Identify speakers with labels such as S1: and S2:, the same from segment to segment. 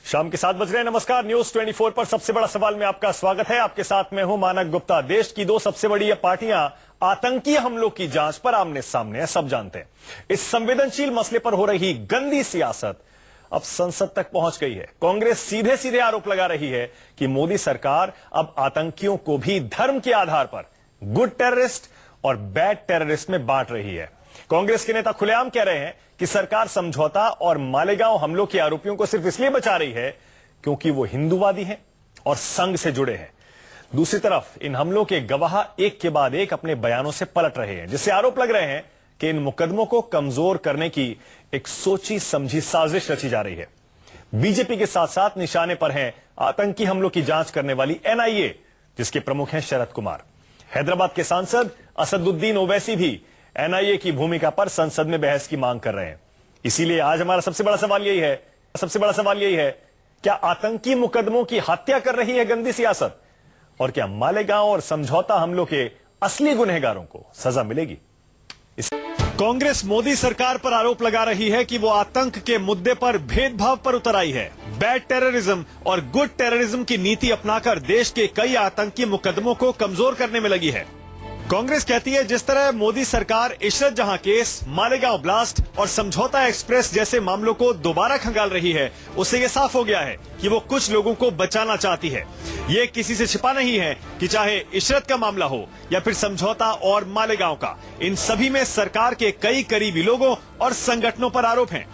S1: शाम के 7 बज रहे हैं। नमस्कार, न्यूज 24 पर सबसे बड़ा सवाल में आपका स्वागत है। आपके साथ मैं हूं मानक गुप्ता। देश की दो सबसे बड़ी पार्टियां आतंकी हमलों की जांच पर आमने सामने है, सब जानते हैं। इस संवेदनशील मसले पर हो रही गंदी सियासत अब संसद तक पहुंच गई है। कांग्रेस सीधे सीधे आरोप लगा रही है कि मोदी सरकार अब आतंकियों को भी धर्म के आधार पर गुड टेररिस्ट और बैड टेररिस्ट में बांट रही है। कांग्रेस के नेता खुलेआम कह रहे हैं कि सरकार समझौता और मालेगांव हमलों के आरोपियों को सिर्फ इसलिए बचा रही है क्योंकि वो हिंदूवादी हैं और संघ से जुड़े हैं। दूसरी तरफ इन हमलों के गवाह एक के बाद एक अपने बयानों से पलट रहे हैं, जिससे आरोप लग रहे हैं कि इन मुकदमों को कमजोर करने की एक सोची समझी साजिश रची जा रही है। बीजेपी के साथ साथ निशाने पर है आतंकी हमलों की जांच करने वाली एनआईए, जिसके प्रमुख हैं शरद कुमार। हैदराबाद के सांसद असदुद्दीन ओवैसी भी एनआईए की भूमिका पर संसद में बहस की मांग कर रहे हैं। इसीलिए आज हमारा सबसे बड़ा सवाल यही है, क्या आतंकी मुकदमों की हत्या कर रही है गंदी सियासत, और क्या मालेगांव और समझौता हमलों के असली गुनहगारों को सजा मिलेगी? कांग्रेस मोदी सरकार पर आरोप लगा रही है कि वो आतंक के मुद्दे पर भेदभाव पर उतर आई है। बैड टेररिज्म और गुड टेररिज्म की नीति अपनाकर देश के कई आतंकी मुकदमों को कमजोर करने में लगी है। कांग्रेस कहती है जिस तरह मोदी सरकार इशरत जहां केस, मालेगांव ब्लास्ट और समझौता एक्सप्रेस जैसे मामलों को दोबारा खंगाल रही है, उससे ये साफ हो गया है कि वो कुछ लोगों को बचाना चाहती है। ये किसी से छिपा नहीं है कि चाहे इशरत का मामला हो या फिर समझौता और मालेगांव का, इन सभी में सरकार के कई करीबी लोगों और संगठनों पर आरोप हैं।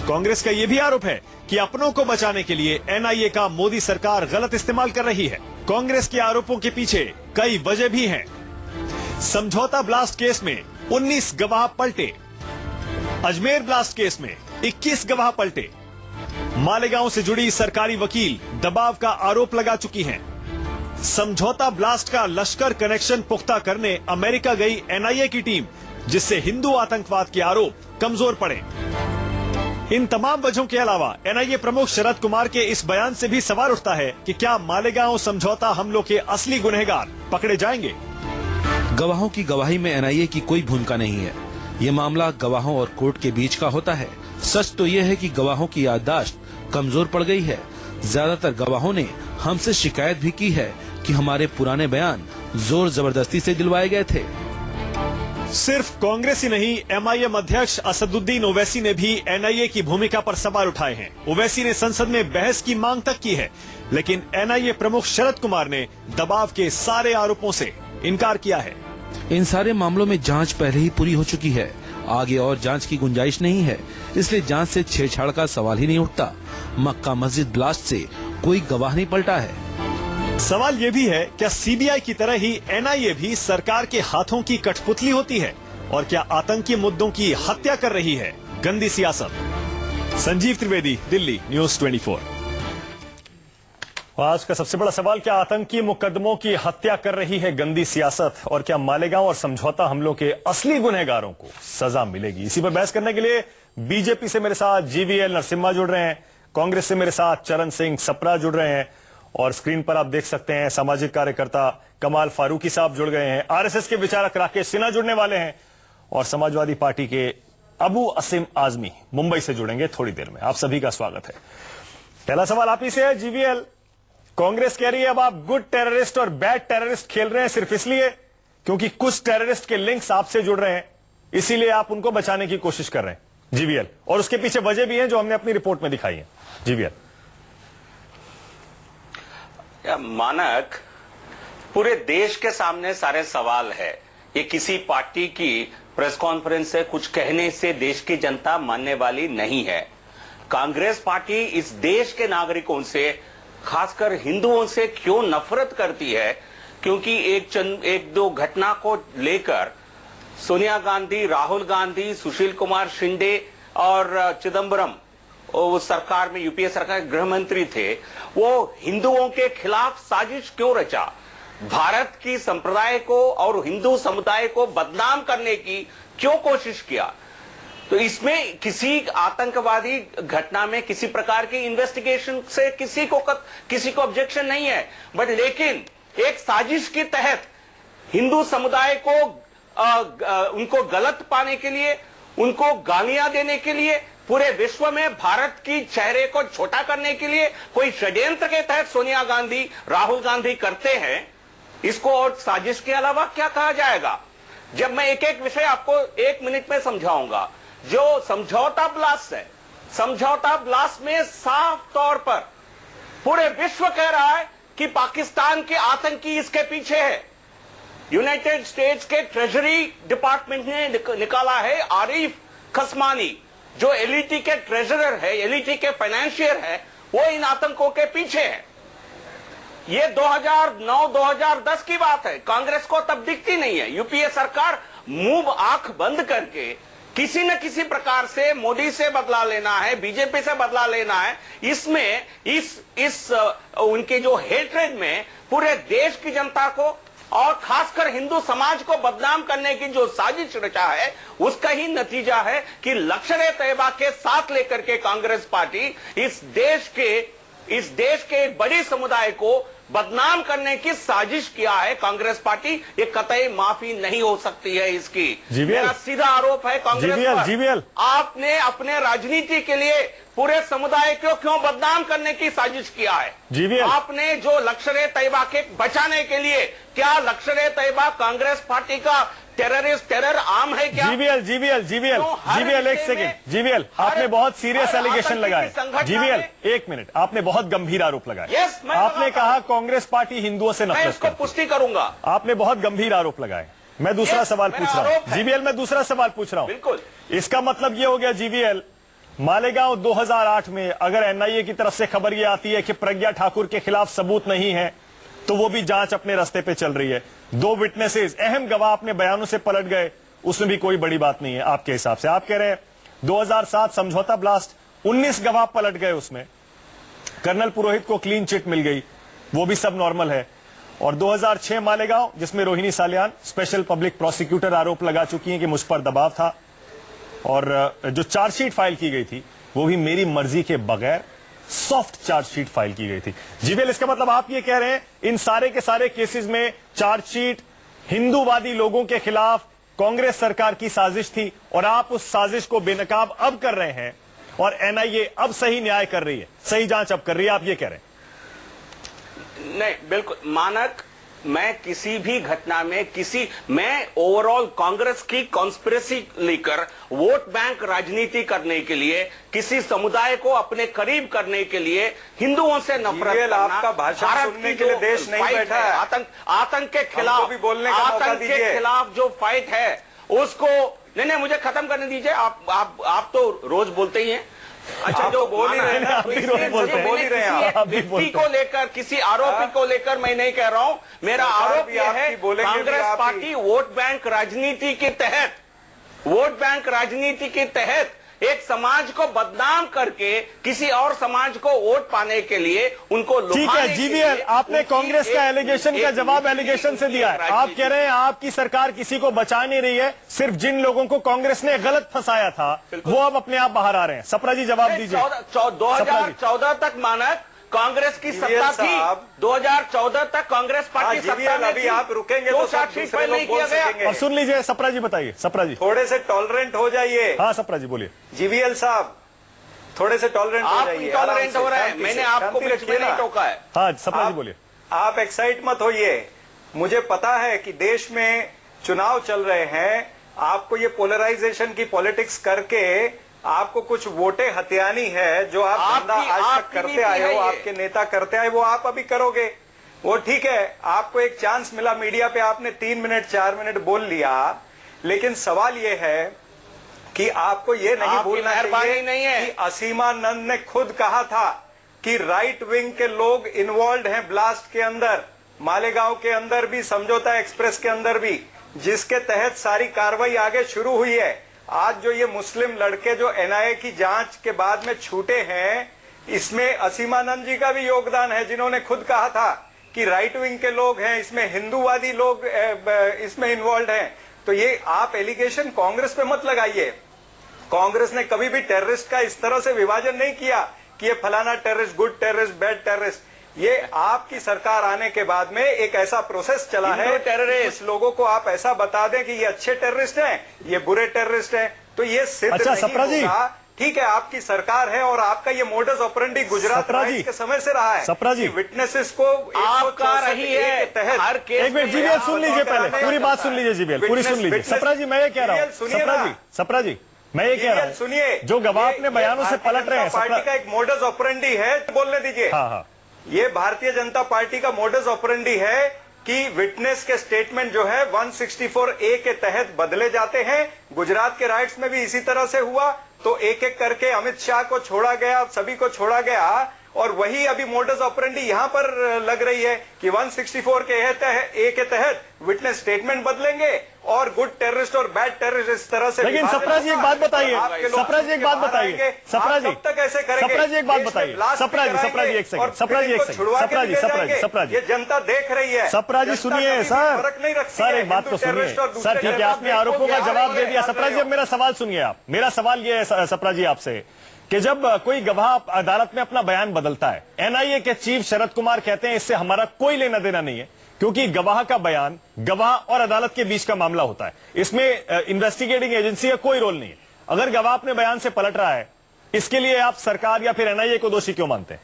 S1: कांग्रेस का ये भी आरोप है कि अपनों को बचाने के लिए एनआईए का मोदी सरकार गलत इस्तेमाल कर रही है। कांग्रेस के आरोपों के पीछे कई वजह भी हैं। समझौता ब्लास्ट केस में 19 गवाह पलटे, अजमेर ब्लास्ट केस में 21 गवाह पलटे, मालेगांव से जुड़ी सरकारी वकील दबाव का आरोप लगा चुकी हैं। समझौता ब्लास्ट का लश्कर कनेक्शन पुख्ता करने अमेरिका गई एनआईए की टीम, जिससे हिंदू आतंकवाद के आरोप कमजोर पड़े। इन तमाम वजहों के अलावा एनआईए प्रमुख शरद कुमार के इस बयान से भी सवाल उठता है कि क्या मालेगांव समझौता हमलों के असली गुनहगार पकड़े जाएंगे?
S2: गवाहों की गवाही में एनआईए की कोई भूमिका नहीं है। ये मामला गवाहों और कोर्ट के बीच का होता है। सच तो ये है कि गवाहों की याददाश्त कमजोर पड़ गई है। ज्यादातर गवाहों ने हमसे शिकायत भी की है कि हमारे पुराने बयान जोर जबरदस्ती से दिलवाए गए थे।
S1: सिर्फ कांग्रेस ही नहीं, एमआईएम अध्यक्ष असदुद्दीन ओवैसी ने भी एनआईए की भूमिका पर सवाल उठाए हैं। ओवैसी ने संसद में बहस की मांग तक की है, लेकिन एनआईए प्रमुख शरद कुमार ने दबाव के सारे आरोपों से इनकार किया है।
S2: इन सारे मामलों में जांच पहले ही पूरी हो चुकी है। आगे और जांच की गुंजाइश नहीं है, इसलिए जांच से छेड़छाड़ का सवाल ही नहीं उठता। मक्का मस्जिद ब्लास्ट से कोई गवाह नहीं पलटा है।
S1: सवाल ये भी है, क्या सीबीआई की तरह ही एनआईए भी सरकार के हाथों की कठपुतली होती है, और क्या आतंकी मुद्दों की हत्या कर रही है गंदी सियासत? संजीव त्रिवेदी, दिल्ली, न्यूज 24। आज का सबसे बड़ा सवाल, क्या आतंकी मुकदमों की हत्या कर रही है गंदी सियासत, और क्या मालेगांव और समझौता हमलों के असली गुनहगारों को सजा मिलेगी? इसी पर बहस करने के लिए बीजेपी से मेरे साथ जीवीएल नरसिम्हा जुड़ रहे हैं, कांग्रेस से मेरे साथ चरण सिंह सप्रा जुड़ रहे हैं, और स्क्रीन पर आप देख सकते हैं सामाजिक कार्यकर्ता कमाल फारूकी साहब जुड़ गए हैं, आरएसएस के विचारक राकेश सिन्हा जुड़ने वाले हैं, और समाजवादी पार्टी के अबू असीम आजमी मुंबई से जुड़ेंगे थोड़ी देर में। आप सभी का स्वागत है। पहला सवाल आप ही से है जीवीएल। कांग्रेस कह रही है अब आप गुड टेररिस्ट और बैड टेररिस्ट खेल रहे हैं सिर्फ इसलिए क्योंकि कुछ टेररिस्ट के लिंक्स आपसे जुड़ रहे हैं, इसीलिए आप उनको बचाने की कोशिश कर रहे हैं जीवीएल, और उसके पीछे वजह भी है जो हमने अपनी रिपोर्ट में दिखाई है। जीवीएल।
S3: मानक, पूरे देश के सामने सारे सवाल है। ये किसी पार्टी की प्रेस कॉन्फ्रेंस से कुछ कहने से देश की जनता मानने वाली नहीं है। कांग्रेस पार्टी इस देश के नागरिकों से, खासकर हिंदुओं से क्यों नफरत करती है? क्योंकि एक दो घटना को लेकर सोनिया गांधी, राहुल गांधी, सुशील कुमार शिंदे और चिदंबरम, वो सरकार में यूपीए सरकार के गृह मंत्री थे, वो हिंदुओं के खिलाफ साजिश क्यों रचा? भारत की संप्रदाय को और हिंदू समुदाय को बदनाम करने की क्यों कोशिश किया? तो इसमें किसी आतंकवादी घटना में किसी प्रकार की इन्वेस्टिगेशन से किसी को ऑब्जेक्शन नहीं है, बट लेकिन एक साजिश के तहत हिंदू समुदाय को उनको गलत पाने के लिए, उनको गालियां देने के लिए पूरे विश्व में भारत की चेहरे को छोटा करने के लिए कोई षड्यंत्र के तहत सोनिया गांधी, राहुल गांधी करते हैं, इसको और साजिश के अलावा क्या कहा जाएगा? जब मैं एक एक विषय आपको 1 मिनट में समझाऊंगा। जो समझौता ब्लास्ट है, समझौता ब्लास्ट में साफ तौर पर पूरे विश्व कह रहा है कि पाकिस्तान के आतंकी इसके पीछे है। यूनाइटेड स्टेट्स के ट्रेजरी डिपार्टमेंट ने निकाला है, आरिफ खसमानी जो एलईटी के ट्रेजरर है, एलईटी के फाइनेंशियर है, वो इन आतंकों के पीछे है। ये 2009-2010 की बात है, कांग्रेस को तब दिखती नहीं है। यूपीए सरकार मुंह आंख बंद करके किसी न किसी प्रकार से मोदी से बदला लेना है, बीजेपी से बदला लेना है, इसमें इस उनके जो हेट्रेड में पूरे देश की जनता को और खासकर हिंदू समाज को बदनाम करने की जो साजिश रचा है, उसका ही नतीजा है कि लश्कर-ए-तैयबा के साथ लेकर के कांग्रेस पार्टी इस देश के एक बड़े समुदाय को बदनाम करने की साजिश किया है। कांग्रेस पार्टी ये कतई माफी नहीं हो सकती है इसकी। मेरा सीधा आरोप है कांग्रेस पर, आपने अपने राजनीति के लिए पूरे समुदाय को क्यों बदनाम करने की साजिश किया है? आपने जो लश्कर-ए-तैयबा के बचाने के लिए, क्या लश्कर-ए-तैयबा कांग्रेस पार्टी का टेरर आम है क्या?
S1: जीवीएल एक सेकंड। जीवीएल, आपने बहुत सीरियस एलिगेशन लगाए। जीवीएल 1 मिनट, आपने बहुत गंभीर आरोप लगाए। आपने कहा कांग्रेस पार्टी हिंदुओं से नफरत
S3: करती है। पुष्टि करूंगा।
S1: आपने बहुत गंभीर आरोप लगाए। मैं दूसरा सवाल पूछ रहा हूं जीवीएल, मैं दूसरा सवाल पूछ रहा हूं।
S3: बिल्कुल।
S1: इसका मतलब यह हो गया जीवीएल, मालेगांव 2008 में अगर एनआईए की तरफ से खबर यह आती है कि प्रज्ञा ठाकुर के खिलाफ सबूत नहीं है, तो वो भी जांच अपने रास्ते पे चल रही है। 2 विटनेसेस, अहम गवाह अपने बयानों से पलट गए, उसमें भी कोई बड़ी बात नहीं है आपके हिसाब से। आप कह रहे हैं 2007 समझौता ब्लास्ट, 19 गवाह पलट गए, उसमें कर्नल पुरोहित को क्लीन चिट मिल गई, वो भी सब नॉर्मल है। और 2006 मालेगांव, जिसमें Rohini Salian special public prosecutor आरोप लगा चुकी हैं कि मुझ पर दबाव था, और जो चार्जशीट फाइल की गई थी वो भी मेरी मर्जी के बगैर सॉफ्ट चार्जशीट फाइल की गई थी। जीवीएल, इसका मतलब आप ये कह रहे हैं इन सारे के सारे केसेस में चार्जशीट हिंदूवादी लोगों के खिलाफ कांग्रेस सरकार की साजिश थी, और आप उस साजिश को बेनकाब अब कर रहे हैं, और एनआईए अब सही न्याय कर रही है, सही जांच अब कर रही है, आप ये कह रहे हैं?
S3: नहीं, बिल्कुल मानक, मैं किसी भी घटना में मैं ओवरऑल कांग्रेस की कॉन्स्पिरेसी लेकर वोट बैंक राजनीति करने के लिए, किसी समुदाय को अपने करीब करने के लिए, हिंदुओं से नफरत करना,
S4: आपका भाषण सुनने के लिए देश नहीं बैठा है।
S3: आतंक के खिलाफ
S4: भी बोलने का मौका दीजिए।
S3: आतंक के खिलाफ जो फाइट है उसको नहीं, मुझे खत्म करने दीजिए। आप तो रोज बोलते ही हैं। अच्छा, जो
S4: बोल ही रहे हैं,
S3: व्यक्ति को लेकर, किसी आरोपी को लेकर मैं नहीं कह रहा हूं। मेरा आरोप यह है कांग्रेस पार्टी वोट बैंक राजनीति के तहत एक समाज को बदनाम करके किसी और समाज को वोट पाने के लिए उनको
S1: ठीक है जीवीएल, आपने कांग्रेस का एलिगेशन का जवाब एलिगेशन से दिया है। आप कह रहे हैं आपकी सरकार किसी को बचा नहीं रही है, सिर्फ जिन लोगों को कांग्रेस ने गलत फंसाया था वो अब अपने आप बाहर आ रहे हैं। सप्रा जी जवाब दीजिए।
S3: 2014 तक मानक कांग्रेस की सत्ता थी, 2014 तक कांग्रेस पार्टी सत्ता में
S4: अभी आप रुकेंगे तो
S3: चार्जशीट फाइल नहीं किया गया।
S1: और सुन लीजिए सप्रा जी, बताइए सप्रा जी।
S4: थोड़े से टॉलरेंट हो जाइए।
S1: हाँ सप्रा जी बोलिए।
S4: जीवीएल साहब थोड़े से टॉलरेंट हो जाइए।
S3: टॉलरेंट हो रहे हैं, मैंने आपको बीच में नहीं टोका है।
S1: हाँ सप्रा जी बोलिए।
S4: आप एक्साइट मत होइए, मुझे पता है कि देश में चुनाव चल रहे हैं, आपको ये पोलराइजेशन की पॉलिटिक्स करके आपको कुछ वोटें हथियानी है, जो आप धंधा आज तक करते आए हो, आपके नेता करते आए, वो आप अभी करोगे। वो ठीक है, आपको एक चांस मिला मीडिया पे, आपने 3 मिनट 4 मिनट बोल लिया, लेकिन सवाल ये है कि आपको ये नहीं भूलना चाहिए कि असीमानंद ने खुद कहा था कि राइट विंग के लोग इन्वॉल्व हैं ब्लास्ट के अंदर, मालेगांव के अंदर भी, समझौता एक्सप्रेस के अंदर भी, जिसके तहत सारी कार्रवाई आगे शुरू हुई है। आज जो ये मुस्लिम लड़के जो एनआईए की जांच के बाद में छूटे हैं, इसमें असीमानंद जी का भी योगदान है, जिन्होंने खुद कहा था कि राइट विंग के लोग हैं, इसमें हिंदूवादी लोग इसमें इन्वॉल्व हैं। तो ये आप एलिगेशन कांग्रेस पे मत लगाइए। कांग्रेस ने कभी भी टेररिस्ट का इस तरह से विभाजन नहीं किया कि ये फलाना terrorist, good terrorist, bad terrorist. ये आपकी सरकार आने के बाद में एक ऐसा प्रोसेस चला है, टेररिस्ट लोगों को आप ऐसा बता दें कि ये अच्छे टेररिस्ट हैं, ये बुरे टेररिस्ट हैं, तो ये सिद्ध नहीं होगा ठीक है, आपकी सरकार है और आपका ये मोडस ऑपरेंडी गुजरात
S1: सप्रा जी,
S4: राइट्स के समय से रहा है।
S1: सप्रा जी,
S4: विटनेसेस को
S3: आपका रही है
S4: तहत
S3: हर केस
S1: एक मिनट जीबीएल सुन लीजिए, पहले पूरी बात सुन लीजिए जीबीएल, पूरी सुन लीजिए। सप्रा जी मैं ये कह रहा हूँ, सप्रा जी मैं ये कह रहा हूँ,
S4: सुनिए,
S1: जो गवाह अपने बयानों से पलट रहे हैं,
S4: पार्टी का एक मोडस ऑपरेंडी है, बोलने दीजिए।
S1: हाँ,
S4: ये भारतीय जनता पार्टी का मोडस ऑपरेंडी है कि विटनेस के स्टेटमेंट जो है 164A के तहत बदले जाते हैं। गुजरात के राइट्स में भी इसी तरह से हुआ, तो एक एक करके अमित शाह को छोड़ा गया, सभी को छोड़ा गया, और वही अभी मोडस ऑपरेंडी यहां पर लग रही है कि 164 के तहत विटनेस स्टेटमेंट बदलेंगे और गुड टेररिस्ट और बैड टेररिस्ट इस तरह से।
S1: लेकिन सप्रा जी एक बात बताइए, सप्रा जी एक बात बताइए, सप्रा जी
S4: तक ऐसे करेंगे,
S1: सप्रा जी एक बात बताइए, सप्रा जी एक सेकंड, सप्रा जी एक सेकंड, सप्रा जी
S4: ये जनता देख रही है।
S1: सप्रा जी सुनिए सर,
S4: फर्क नहीं रखती
S1: सर
S4: है
S1: एक बात तो
S4: हिंदू
S1: सुनिए
S4: टेररिस्ट और दूसरे
S1: सर, ठीक है
S4: टेररिस्ट।
S1: आपने आरोपों का जवाब दे दिया। सप्रा जी अब मेरा सवाल सुनिए आप, मेरा सवाल ये है सप्रा जी आपसे कि जब कोई गवाह अदालत में अपना बयान बदलता है, एनआईए के चीफ शरद कुमार कहते हैं इससे हमारा कोई लेना देना नहीं है, क्योंकि गवाह का बयान गवाह और अदालत के बीच का मामला होता है, इसमें इन्वेस्टिगेटिंग एजेंसी का कोई रोल नहीं है। अगर गवाह अपने बयान से पलट रहा है, इसके लिए आप सरकार या फिर एनआईए को दोषी क्यों मानते हैं?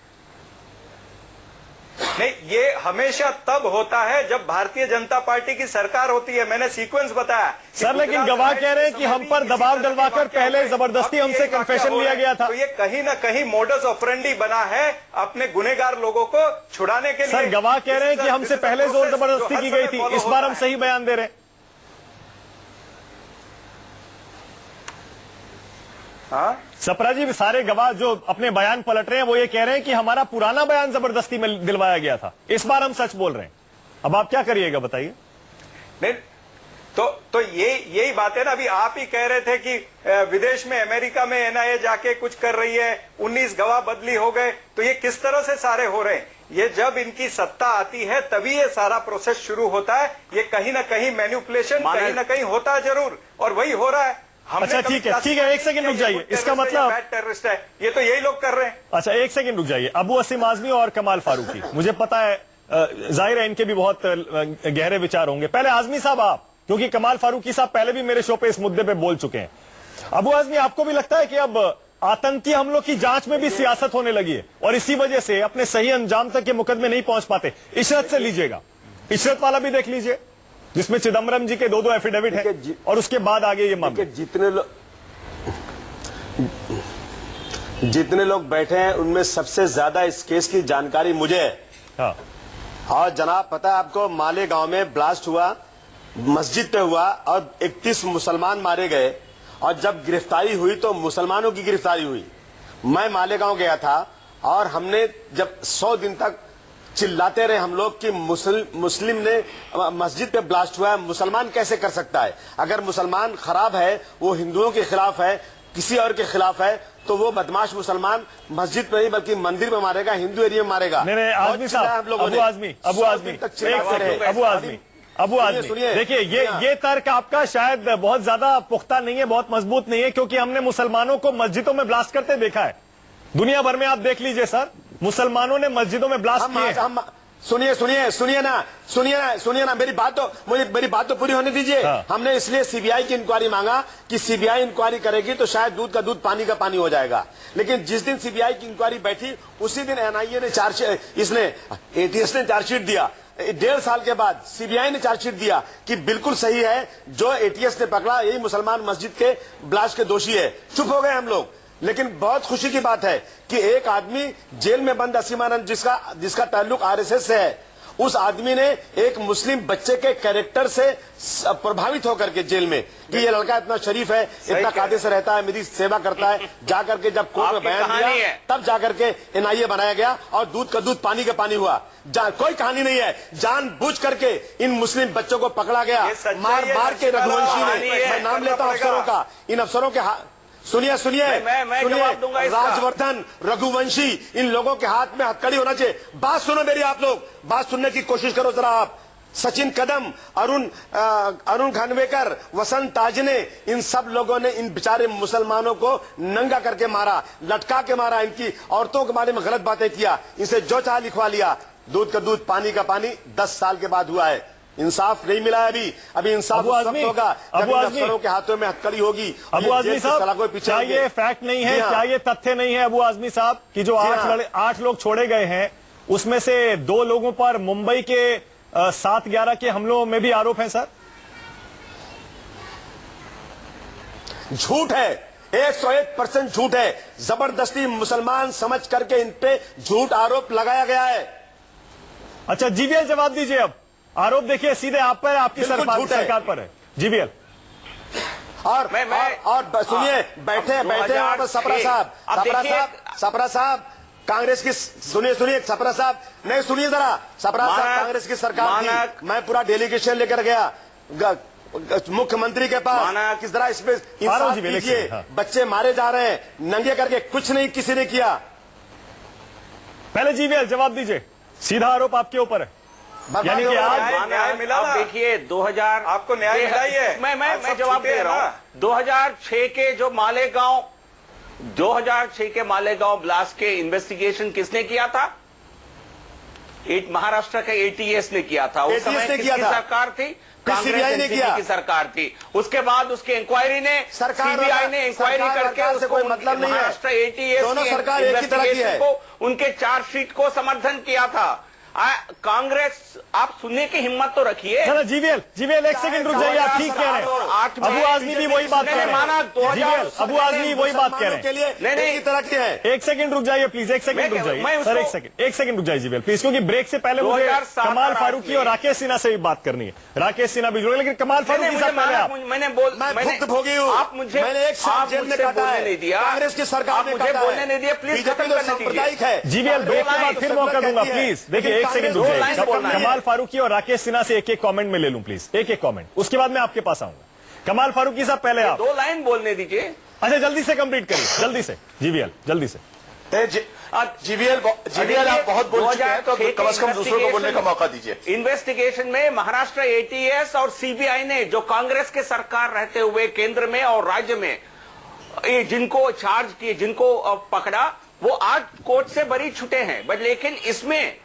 S4: नहीं, ये हमेशा तब होता है जब भारतीय जनता पार्टी की सरकार होती है। मैंने सीक्वेंस बताया
S1: सर, लेकिन गवाह कह रहे हैं कि हम पर दबाव डलवाकर पहले जबरदस्ती हमसे कन्फेशन लिया गया था।
S4: तो ये कहीं ना कहीं मोडस ऑपरेंडी बना है अपने गुनहगार लोगों को छुड़ाने के लिए।
S1: सर गवाह कह रहे हैं कि हमसे पहले जोर जबरदस्ती की गई थी, इस बार हम सही बयान दे रहे हैं।
S4: हाँ?
S1: सप्रा जी सारे गवाह जो अपने बयान पलट रहे हैं वो ये कह रहे हैं कि हमारा पुराना बयान जबरदस्ती में दिलवाया गया था, इस बार हम सच बोल रहे हैं। अब आप क्या करिएगा बताइए?
S4: नहीं, तो यही बात है ना। अभी आप ही कह रहे थे कि विदेश में अमेरिका में एनआईए जाके कुछ कर रही है, 19 गवाह बदली हो गए, तो ये किस तरह से सारे हो रहे हैं? ये जब इनकी सत्ता आती है तभी ये सारा प्रोसेस शुरू होता है। ये कहीं ना कहीं मैनिपुलेशन कहीं ना कहीं होता है जरूर, और वही हो रहा है।
S1: अच्छा ठीक है, एक सेकंड रुक जाइए। इसका मतलब
S4: बैड टेररिस्ट है, ये तो यही लोग कर रहे हैं।
S1: अच्छा एक सेकंड रुक जाइए। अबू असीम आजमी और कमाल फारूकी, मुझे पता है जाहिर है इनके भी बहुत गहरे विचार होंगे। पहले आजमी साहब आप, क्योंकि कमाल फारूकी साहब पहले भी मेरे शो पे इस मुद्दे पे बोल चुके हैं। अबू आजमी, आपको भी लगता है कि अब आतंकी हमलों की जांच में भी सियासत होने लगी है और इसी वजह से अपने सही अंजाम तक के मुकदमे नहीं पहुंच पाते? इशरत से लीजिएगा, इशरत वाला भी देख लीजिए जिसमें चिदम्बरम जी के 2 एफिडेविट है और उसके बाद आगे ये मामला।
S5: जितने लोग बैठे हैं उनमें सबसे ज्यादा इस केस की जानकारी मुझे है।
S1: हाँ।
S5: और जनाब पता है आपको, मालेगांव में ब्लास्ट हुआ, मस्जिद पे हुआ और 31 मुसलमान मारे गए, और जब गिरफ्तारी हुई तो मुसलमानों की गिरफ्तारी हुई। मैं मालेगांव गया था और हमने जब 100 दिन तक चिल्लाते रहे हम लोग कि मुस्लिम ने मस्जिद पे ब्लास्ट हुआ है, मुसलमान कैसे कर सकता है? अगर मुसलमान खराब है, वो हिंदुओं के खिलाफ है, किसी और के खिलाफ है, तो वो बदमाश मुसलमान मस्जिद में नहीं बल्कि मंदिर में मारेगा, हिंदू एरिया में मारेगा।
S1: नहीं आजमी साहब, अबू आजमी देखिए, ये तर्क आपका शायद बहुत ज्यादा पुख्ता नहीं है, बहुत मजबूत नहीं है, क्योंकि हमने मुसलमानों को मस्जिदों में ब्लास्ट करते देखा है। दुनिया भर में आप देख लीजिए सर, मुसलमानों ने मस्जिदों में ब्लास्ट किए।
S5: सुनिए ना, मेरी बात तो पूरी होने दीजिए।
S1: हाँ।
S5: हमने इसलिए सीबीआई की इंक्वायरी मांगा कि सीबीआई इंक्वायरी करेगी तो शायद दूध का दूध पानी का पानी हो जाएगा। लेकिन जिस दिन सीबीआई की इंक्वायरी बैठी उसी दिन एनआईए ने एटीएस ने चार्जशीट दिया। 1.5 साल के बाद सीबीआई ने चार्जशीट दिया कि बिल्कुल सही है, जो एटीएस ने पकड़ा यही मुसलमान मस्जिद के ब्लास्ट के दोषी है। चुप हो गए हम लोग। लेकिन बहुत खुशी की बात है कि एक आदमी जेल में बंद असीमानंद जिसका ताल्लुक आरएसएस से है, उस आदमी ने एक मुस्लिम बच्चे के कैरेक्टर से प्रभावित होकर के जेल में कि ये लड़का इतना शरीफ है, इतना कायदे से रहता है, मेरी सेवा करता है, जाकर के जब कोर्ट में बयान दिया तब जाकर के एनआईए बनाया गया और दूध का दूध पानी का पानी हुआ। कोई कहानी नहीं है, जानबूझ करके इन मुस्लिम बच्चों को पकड़ा गया, मार के रघुवंशी ने, मैं नाम लेता हूं अफसरों का, इन अफसरों के सुनिए राजवर्धन, रघुवंशी, इन लोगों के हाथ में हथकड़ी होना चाहिए। बात सुनो मेरी, आप लोग बात सुनने की कोशिश करो जरा आप। सचिन कदम, अरुण खानवेकर, वसंत ताजने, इन सब लोगों ने इन बेचारे मुसलमानों को नंगा करके मारा, लटका के मारा, इनकी औरतों के बारे में गलत बातें किया, इनसे जो चाह लिखवा लिया। दूध का दूध पानी का पानी 10 साल के बाद हुआ है। इंसाफ नहीं मिला है अभी इंसाफ
S1: अबू
S5: उस
S1: आजमी,
S5: वक्त होगा जब
S1: अबू
S5: इन
S1: आजमी,
S5: अफसरों के हाथों में हथकड़ी होगी।
S1: अबू
S5: ये
S1: आजमी
S5: जेल की
S1: साहब,
S5: सलाखों के पीछे
S1: क्या
S5: होंगे।
S1: ये फैक्ट नहीं है,
S5: जी हाँ।
S1: क्या ये तथ्य नहीं है अबू आजमी साहब कि जो
S5: जी हाँ।
S1: 8 लोग छोड़े गए हैं उसमें से 2 लोगों पर मुंबई के 7/11 के हमलों में भी आरोप है सर?
S5: झूठ है, 101% झूठ है। जबरदस्ती मुसलमान समझ करके इन पे झूठ आरोप लगाया गया है।
S1: अच्छा जीवीएल जवाब दीजिए। अब आरोप देखिए सीधे आप पर है, आपकी
S5: बिल्कुल झूठ है।
S1: सरकार पर है। जीवीएल
S5: और सुनिए, बैठे वहां पर
S3: 2006
S5: सपरा साहब कांग्रेस की, सुनिए सपरा साहब, नहीं सुनिए जरा, सपरा साहब कांग्रेस की सरकार थी, मैं पूरा डेलीगेशन लेकर गया मुख्यमंत्री के पास, किस तरह इसमें इंसाफ कीजिए।
S1: हाँ।
S5: बच्चे मारे जा रहे हैं नंगे करके, कुछ नहीं किसी ने किया।
S1: पहले जीवीएल जवाब दीजिए, सीधा आरोप आपके ऊपर है। यानी कि आज
S4: न्याय मिला ना?
S3: देखिए 2000
S4: आपको न्याय मिला ही है।
S3: मैं जवाब दे रहा हूं। 2006 के जो मालेगांव 2006 के मालेगांव ब्लास्ट के इन्वेस्टिगेशन किसने किया था? महाराष्ट्र का एटीएस ने किया था। उस समय किसकी सरकार थी? कांग्रेस ने किया की सरकार थी। उसके बाद उसकी इंक्वायरी ने, सीबीआई ने इंक्वायरी करके उसको
S5: कोई मतलब नहीं है।
S3: महाराष्ट्र एटीएस
S5: दोनों सरकार एक ही तरह की है।
S3: उनके चार्जशीट को समर्थन किया था। कांग्रेस, आप सुनने की हिम्मत तो रखिए।
S1: जीवीएल 1 सेकंड रुक जाइए, आप ठीक कह रहे हैं। अबू आजमी भी वही बात कह रहे हैं। जीवीएल अबू आजमी वही बात कह रहे हैं।
S5: नहीं तरह की है।
S1: 1 सेकंड रुक जाइए प्लीज, 1 सेकंड रुक जाइए सर, 1 सेकंड रुक जाइए जीवीएल प्लीज, क्योंकि ब्रेक से पहले मुझे कमाल फारूकी और राकेश सिन्हा से भी बात करनी है। राकेश सिन्हा भी जुड़े, लेकिन कमाल फारूकी साहब पहले आप।
S3: मैंने
S5: भोगी हूँ,
S3: आप मुझे
S5: एक साल जेल में काटा है,
S3: नहीं दिया,
S5: कांग्रेस की सरकार ने
S3: मुझे बोलने नहीं दिया। प्लीज
S5: बीजेपी तो सांप्रदायिक है।
S1: जीवीएल ब्रेक के बाद फिर मौका दूंगा प्लीज। देखिए 1 सेकंड रुक जाइए, कमाल फारूकी और राकेश सिन्हा से एक कमेंट में ले लूं प्लीज, एक कमेंट, उसके बाद मैं आपके पास आऊंगा। कमाल फारूकी साहब पहले आप
S3: 2 लाइन बोलने दीजिए।
S1: अच्छा जल्दी से कंप्लीट करिए, जल्दी से जीवीएल, जल्दी से।
S5: जीवीएल आप बहुत बोल चुके हैं, तो कम से कम दूसरों को बोलने का मौका दीजिए।
S3: इन्वेस्टिगेशन में महाराष्ट्र एटीएस और सीबीआई ने, जो कांग्रेस के सरकार रहते हुए केंद्र में और राज्य में जिनको चार्ज किए, जिनको पकड़ा, वो आज कोर्ट से बरी छूटे हैं। बट लेकिन इसमें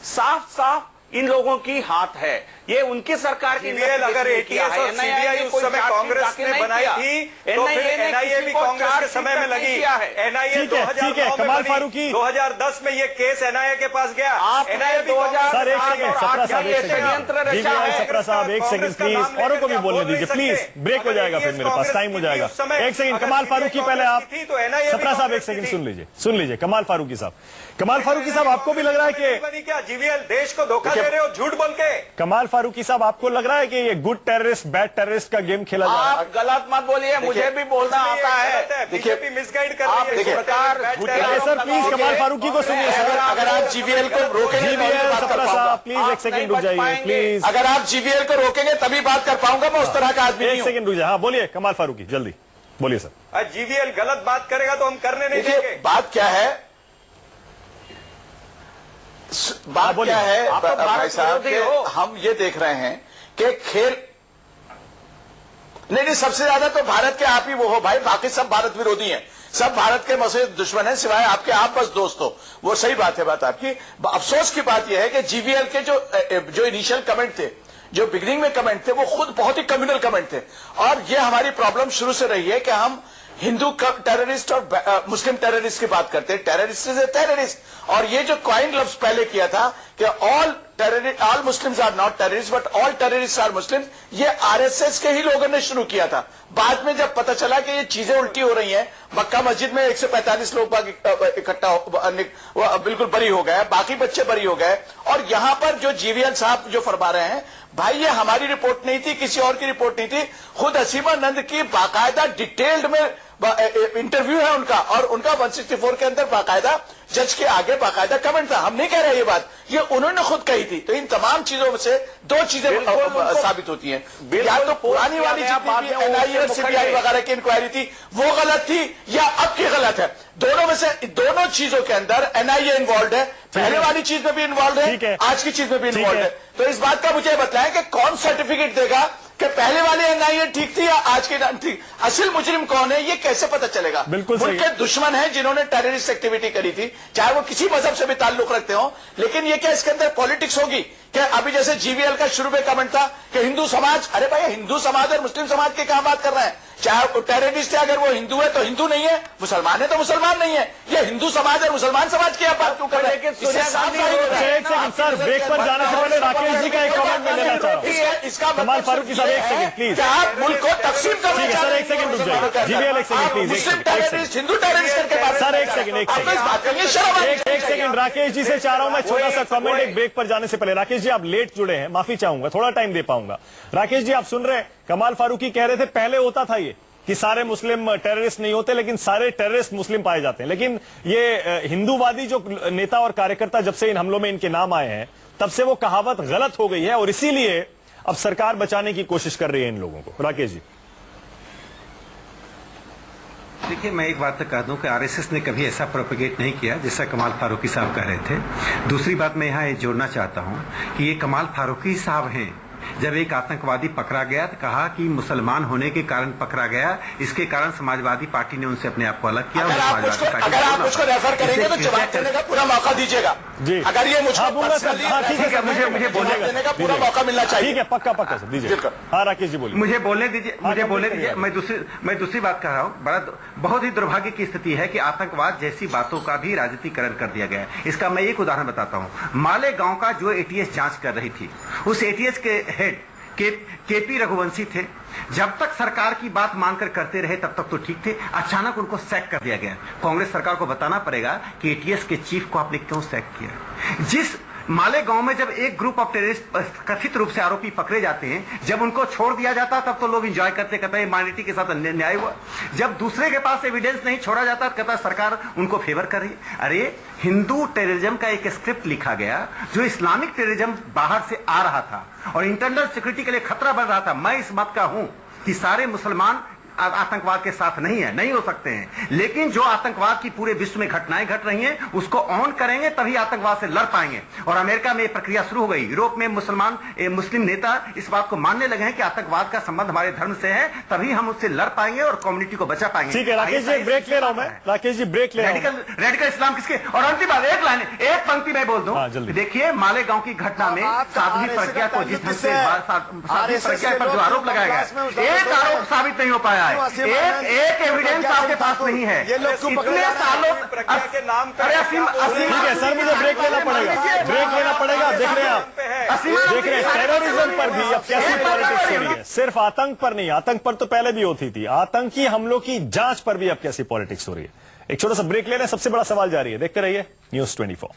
S3: साफ साफ इन लोगों की हाथ है। ये उनकी सरकार की
S4: अगर एटीएस और सीबीआई उस समय कांग्रेस ने बनाई थी, तो फिर एनआईए भी कांग्रेस के समय में लगी। एनआईए 2009 में बनी, 2010 में ये केस एनआईए के पास गया। एनआईए भी
S1: सर 1 सेकंड, सपरा साहब 1 सेकंड, सपरा साहब 1 सेकंड प्लीज, औरों को भी बोलने दीजिए प्लीज, ब्रेक हो जाएगा फिर मेरे पास टाइम हो जाएगा। 1 सेकंड कमाल फारूकी पहले आप, सपरा साहब 1 सेकंड सुन लीजिए कमाल फारूकी साहब। कमाल फारूकी साहब आपको भी लग रहा है कि
S4: क्या जीवीएल देश को धोखा दे रहे हो झूठ बोल के? कमाल
S1: फारूकी साहब आपको लग रहा है कि ये गुड टेररिस्ट बैड टेररिस्ट का गेम खेला जा रहा है?
S3: आप गलत मत बोलिए, मुझे भी बोलना आता है।
S4: बीजेपी मिसगाइड कर रही है सरकार।
S1: सर प्लीज कमाल फारूकी को सुनिए सर।
S5: अगर आप जीवीएल को रोकेंगे,
S1: जीवीएल सपरा साहब प्लीज 1 सेकंड रुक जाइए प्लीज।
S5: अगर आप जीवीएल को रोकेंगे तभी बात कर पाऊंगा, मैं उस तरह का आदमी नहीं
S1: 1 सेकंड रुक जाइए। हाँ बोलिए कमाल फारूकी, जल्दी बोलिए सर।
S4: जीवीएल गलत बात करेगा तो हम करने नहीं देंगे।
S5: बात क्या है, बात क्या है भाई साहब, हम ये देख रहे हैं कि खेल नहीं, सबसे ज्यादा तो भारत के आप ही वो हो भाई, बाकी सब भारत विरोधी हैं, सब भारत के मसूद दुश्मन हैं, सिवाय आपके आप बस दोस्त हो। वो सही बात है बात आपकी। अफसोस की बात यह है कि जीवीएल के जो इनिशियल कमेंट थे, जो बिगिनिंग में कमेंट थे, वो खुद बहुत ही कम्युनल कमेंट थे। और ये हमारी प्रॉब्लम शुरू से रही है कि हम हिंदू टेररिस्ट और मुस्लिम टेररिस्ट की बात करते हैं। टेररिस्ट इज ए टेररिस्ट, और ये जो क्वाइन लफ्ज पहले किया था कि all Muslims are not terrorist but all terrorist are Muslim, ये आरएसएस के ही लोगों ने शुरू किया था। बाद में जब पता चला कि ये चीजें उल्टी हो रही हैं, मक्का मस्जिद में 145 लोग इकट्ठा बिल्कुल बरी हो गए, बाकी बच्चे बरी हो गए। और यहां पर जो जीवीएल साहब जो फरमा रहे हैं, भाई ये हमारी रिपोर्ट नहीं थी, किसी और की रिपोर्ट नहीं थी, खुद असीमानंद की बाकायदा डिटेल्ड में इंटरव्यू है उनका, और उनका 164 के अंदर बाकायदा जज के आगे बाकायदा कमेंट था। हम नहीं कह रहे ये बात, ये उन्होंने खुद कही थी। तो इन तमाम चीजों में से 2 चीजें साबित होती हैं, या तो पुरानी वाली जितनी भी एनआईए और सीबीआई वगैरह की इंक्वायरी थी वो गलत थी, या अब की गलत है। दोनों में से दोनों चीजों के अंदर एनआईए इन्वॉल्व है, पहले वाली चीज में भी इन्वॉल्व है, आज की चीज में भी इन्वॉल्व है। तो इस बात का मुझे बताएं कि कौन सर्टिफिकेट देगा
S6: कि पहले वाले एनआईए ठीक थी या आज के ठीक? असल मुजरिम कौन है ये कैसे पता चलेगा?
S1: बिल्कुल सही
S6: मुल्क के दुश्मन है जिन्होंने टेररिस्ट एक्टिविटी करी थी, चाहे वो किसी मजहब से भी ताल्लुक रखते हो। लेकिन ये क्या इसके अंदर पॉलिटिक्स होगी? क्या अभी जैसे जीवीएल का शुरू में कमेंट था कि हिंदू समाज, अरे भाई हिंदू समाज और मुस्लिम समाज की कहां बात कर रहे हैं? चाहे टेररिस्ट है, अगर वो हिंदू है तो हिंदू नहीं है, मुसलमान है तो मुसलमान नहीं है। ये हिंदू समाज और मुसलमान समाज की आप बात क्यों कर रहे हैं? इससे साफ साफ हो रहा है।
S1: एक सेकंड सर, ब्रेक पर जाने से पहले राकेश जी का एक कमेंट मैं लेना चाह रहा हूँ।
S6: इसका
S1: कमाल फारूकी साहब, एक सेकंड प्लीज।
S6: क्या आप मुल्क को तकसीम करना
S1: ठीक है सर, एक सेकंड रुक जाइए। जीवीएल एक second please,
S6: Muslim terrorist Hindu terrorist करके बात
S1: सर एक सेकंड, एक सेकंड, एक सेकंड राकेश जी से चाह रहा हूं मैं छोटा सा कमेंट एक ब्रेक पर जाने से पहले। राकेश जी आप लेट जुड़े हैं, माफी चाहूंगा, थोड़ा टाइम दे पाऊंगा। राकेश जी आप सुन रहे हैं, कमाल फारूकी कह रहे थे पहले होता था ये कि सारे मुस्लिम टेररिस्ट नहीं होते, लेकिन सारे टेररिस्ट मुस्लिम पाए जाते हैं। लेकिन ये हिंदूवादी जो नेता और कार्यकर्ता जब से इन हमलों में इनके नाम आए हैं, तब से वो कहावत गलत हो गई है और इसीलिए अब सरकार बचाने की कोशिश कर रही है इन लोगों को। राकेश जी
S7: देखिए, मैं एक बात तो कह दूं कि आरएसएस ने कभी ऐसा प्रोपेगेट नहीं किया जैसा कमाल फारूकी साहब कह रहे थे। दूसरी बात मैं यहाँ ये जोड़ना चाहता हूँ कि ये कमाल फारूकी साहब हैं। जब एक आतंकवादी पकड़ा गया तो कहा कि मुसलमान होने के कारण पकड़ा गया, इसके कारण समाजवादी पार्टी ने उनसे अपने आप को अलग किया।
S6: अगर आप मुझको रेफर करेंगे तो जवाब देने का पूरा मौका दीजिएगा
S1: जी।
S6: अगर ये मुझको
S1: ठीक है सर, मुझे बोलने
S6: देने का पूरा मौका मिलना चाहिए।
S1: ठीक है, पक्का पक्का सर दीजिए। हाँ राकेश जी बोलिए।
S7: मुझे बोलने दीजिए। मैं दूसरी बात कह रहा हूँ। बहुत ही दुर्भाग्य की स्थिति है कि आतंकवाद जैसी बातों का भी राजनीतिकरण कर दिया गया है। इसका मैं एक उदाहरण बताता हूँ। मालेगांव का जो एटीएस जांच कर रही थी, उस एटीएस के हेड केपी रघुवंशी थे। जब तक सरकार की बात मानकर करते रहे तब तक तो ठीक थे। अचानक उनको सैक कर दिया गया। कांग्रेस सरकार को बताना पड़ेगा कि एटीएस के चीफ को आपने क्यों सैक किया। जिस मालेगांव में जब एक ग्रुप ऑफ टेररिस्ट कथित रूप से आरोपी पकड़े जाते हैं, जब उनको छोड़ दिया जाता तब तो लोग एंजॉय करते, कहते हैं माइनॉरिटी के साथ न्याय हुआ। जब दूसरे के पास एविडेंस नहीं छोड़ा जाता, कहता सरकार उनको फेवर कर रही। अरे हिंदू टेररिज्म का एक स्क्रिप्ट लिखा गया जो इस्लामिक टेररिज्म बाहर से आ रहा था और इंटरनल सिक्योरिटी के लिए खतरा बन रहा था। मैं इस मत का हूं कि सारे मुसलमान आतंकवाद के साथ नहीं हो सकते हैं, लेकिन जो आतंकवाद की पूरे विश्व में घटनाएं घट रही हैं उसको ऑन करेंगे तभी आतंकवाद से लड़ पाएंगे। और अमेरिका में ये प्रक्रिया शुरू हो गई। यूरोप में मुस्लिम नेता इस बात को मानने लगे हैं कि आतंकवाद का संबंध हमारे धर्म से है, तभी हम उससे लड़ पाएंगे और कम्युनिटी को बचा पाएंगे।
S1: ठीक है राकेश जी, ब्रेक ले रहा हूं मैं। राकेश जी ब्रेक ले रहा हूं।
S6: रेडिकल इस्लाम किसके? और अंतिम बात, एक पंक्ति में बोल दूं। देखिए मालेगांव की घटना में साध्वी प्रज्ञा को जिस ढंग से साध्वी प्रज्ञा पर जो आरोप लगाया गया, एक आरोप साबित नहीं हो पाया है। एक एविडेंस आपके पास नहीं है।
S4: ये लोग
S6: इतने सालों
S4: के नाम पर
S1: ठीक है सर, मुझे ब्रेक लेना पड़ेगा। देख रहे हैं आप, देख रहे हैं टेररिज्म पर भी अब कैसी पॉलिटिक्स हो रही है। सिर्फ आतंक पर नहीं, आतंक पर तो पहले भी होती थी, आतंकी हमलों की जांच पर भी अब कैसी पॉलिटिक्स हो रही है। एक छोटा सा ब्रेक ले लें, सबसे बड़ा सवाल जारी है, देखते रहिए News 24।